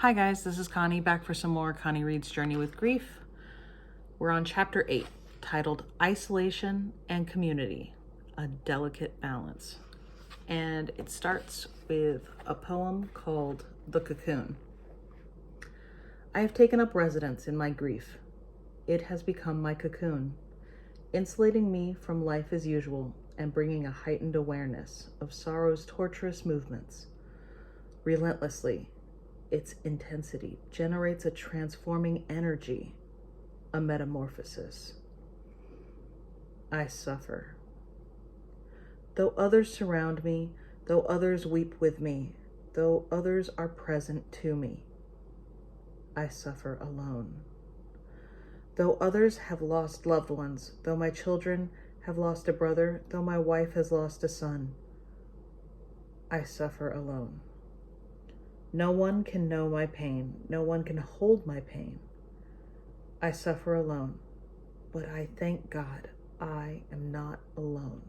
Hi guys, this is Connie, back for some more Connie Reads Journey with Grief. We're on chapter 8, titled Isolation and Community, a Delicate Balance. And it starts with a poem called The Cocoon. I have taken up residence in my grief. It has become my cocoon, insulating me from life as usual and bringing a heightened awareness of sorrow's torturous movements. Relentlessly, its intensity generates a transforming energy, a metamorphosis. I suffer. Though others surround me, though others weep with me, though others are present to me, I suffer alone. Though others have lost loved ones, though my children have lost a brother, though my wife has lost a son, I suffer alone. No one can know my pain. No one can hold my pain. I suffer alone, but I thank God I am not alone.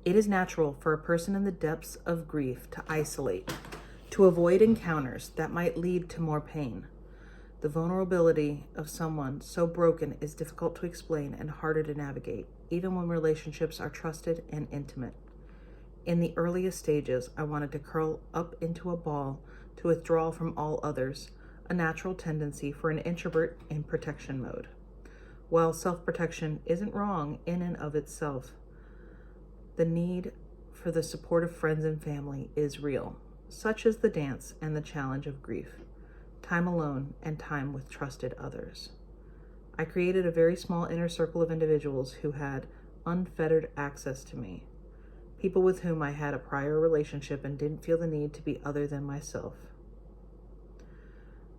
It is natural for a person in the depths of grief to isolate, to avoid encounters that might lead to more pain. The vulnerability of someone so broken is difficult to explain and harder to navigate, even when relationships are trusted and intimate. In the earliest stages, I wanted to curl up into a ball to withdraw from all others, a natural tendency for an introvert in protection mode. While self-protection isn't wrong in and of itself, the need for the support of friends and family is real. Such is the dance and the challenge of grief, time alone and time with trusted others. I created a very small inner circle of individuals who had unfettered access to me. People with whom I had a prior relationship and didn't feel the need to be other than myself.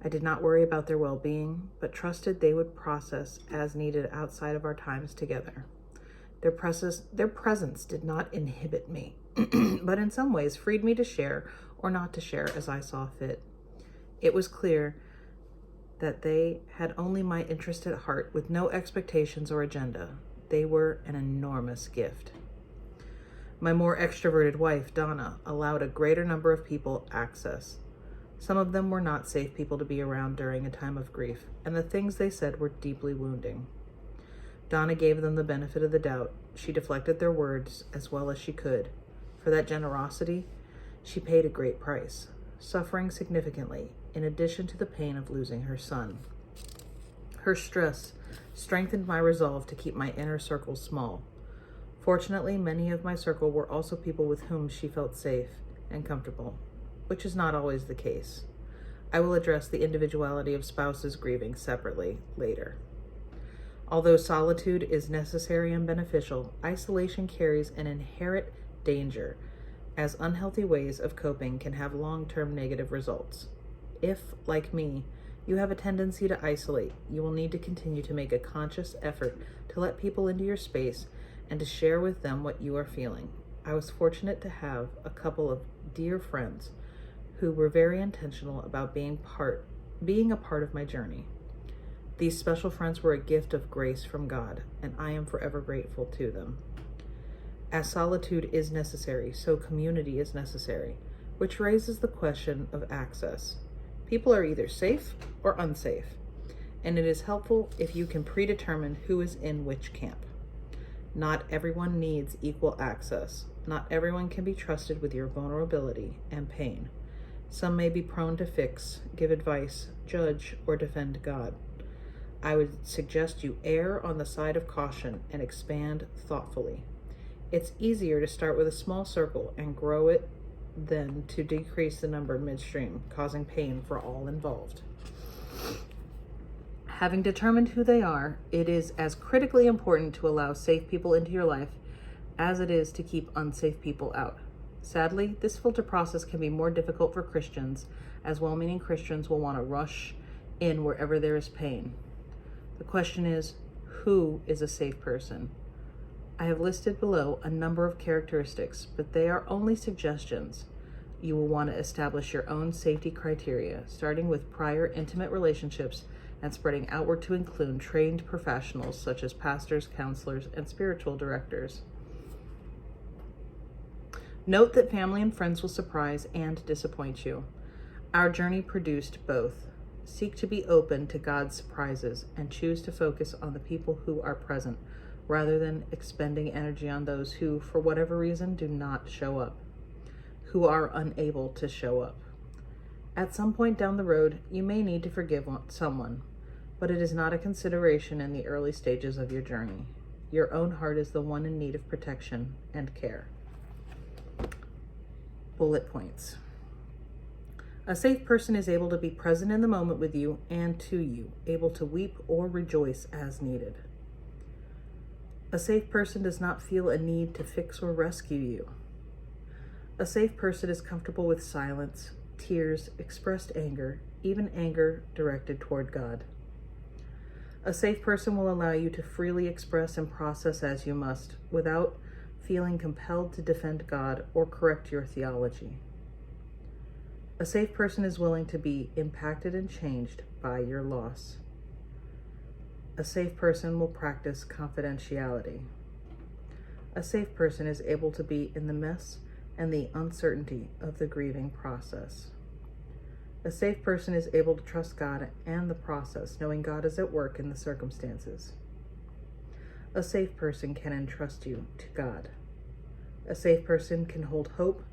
I did not worry about their well-being, but trusted they would process as needed outside of our times together. Their presence did not inhibit me, but in some ways freed me to share or not to share as I saw fit. It was clear that they had only my interest at heart with no expectations or agenda. They were an enormous gift. My more extroverted wife, Donna, allowed a greater number of people access. Some of them were not safe people to be around during a time of grief, and the things they said were deeply wounding. Donna gave them the benefit of the doubt. She deflected their words as well as she could. For that generosity, she paid a great price, suffering significantly, in addition to the pain of losing her son. Her stress strengthened my resolve to keep my inner circle small. Fortunately, many of my circle were also people with whom she felt safe and comfortable, which is not always the case. I will address the individuality of spouses grieving separately later. Although solitude is necessary and beneficial, isolation carries an inherent danger, as unhealthy ways of coping can have long-term negative results. If, like me, you have a tendency to isolate, you will need to continue to make a conscious effort to let people into your space and to share with them what you are feeling. I was fortunate to have a couple of dear friends who were very intentional about being a part of my journey. These special friends were a gift of grace from God, and I am forever grateful to them. As solitude is necessary, so community is necessary, which raises the question of access. People are either safe or unsafe, and it is helpful if you can predetermine who is in which camp. Not everyone needs equal access. Not everyone can be trusted with your vulnerability and pain. Some may be prone to fix, give advice, judge, or defend God. I would suggest you err on the side of caution and expand thoughtfully. It's easier to start with a small circle and grow it than to decrease the number midstream, causing pain for all involved. Having determined who they are, it is as critically important to allow safe people into your life as it is to keep unsafe people out. Sadly, this filter process can be more difficult for Christians, as well-meaning Christians will want to rush in wherever there is pain. The question is, who is a safe person? I have listed below a number of characteristics, but they are only suggestions. You will want to establish your own safety criteria, starting with prior intimate relationships and spreading outward to include trained professionals such as pastors, counselors, and spiritual directors. Note that family and friends will surprise and disappoint you. Our journey produced both. Seek to be open to God's surprises and choose to focus on the people who are present rather than expending energy on those who, for whatever reason, do not show up, who are unable to show up. At some point down the road, you may need to forgive someone, but it is not a consideration in the early stages of your journey. Your own heart is the one in need of protection and care. Bullet points. A safe person is able to be present in the moment with you and to you, able to weep or rejoice as needed. A safe person does not feel a need to fix or rescue you. A safe person is comfortable with silence, tears, expressed anger, even anger directed toward God. A safe person will allow you to freely express and process as you must, without feeling compelled to defend God or correct your theology. A safe person is willing to be impacted and changed by your loss. A safe person will practice confidentiality. A safe person is able to be in the mess and the uncertainty of the grieving process. A safe person is able to trust God and the process, knowing God is at work in the circumstances. A safe person can entrust you to God. A safe person can hold hope,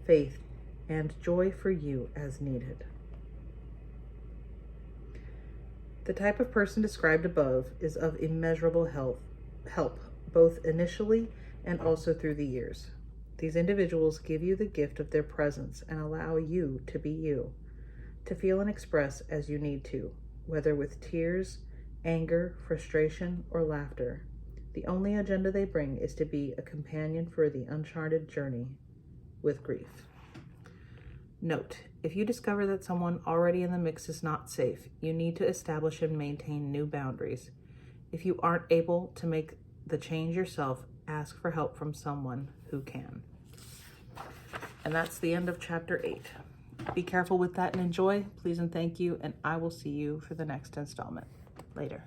faith, and joy for you as needed. The type of person described above is of immeasurable help, both initially and also through the years. These individuals give you the gift of their presence and allow you to be you, to feel and express as you need to, whether with tears, anger, frustration, or laughter. The only agenda they bring is to be a companion for the uncharted journey with grief. Note, if you discover that someone already in the mix is not safe, you need to establish and maintain new boundaries. If you aren't able to make the change yourself, ask for help from someone who can. And that's the end of chapter 8. Be careful with that and enjoy. Please and thank you, and I will see you for the next installment. Later.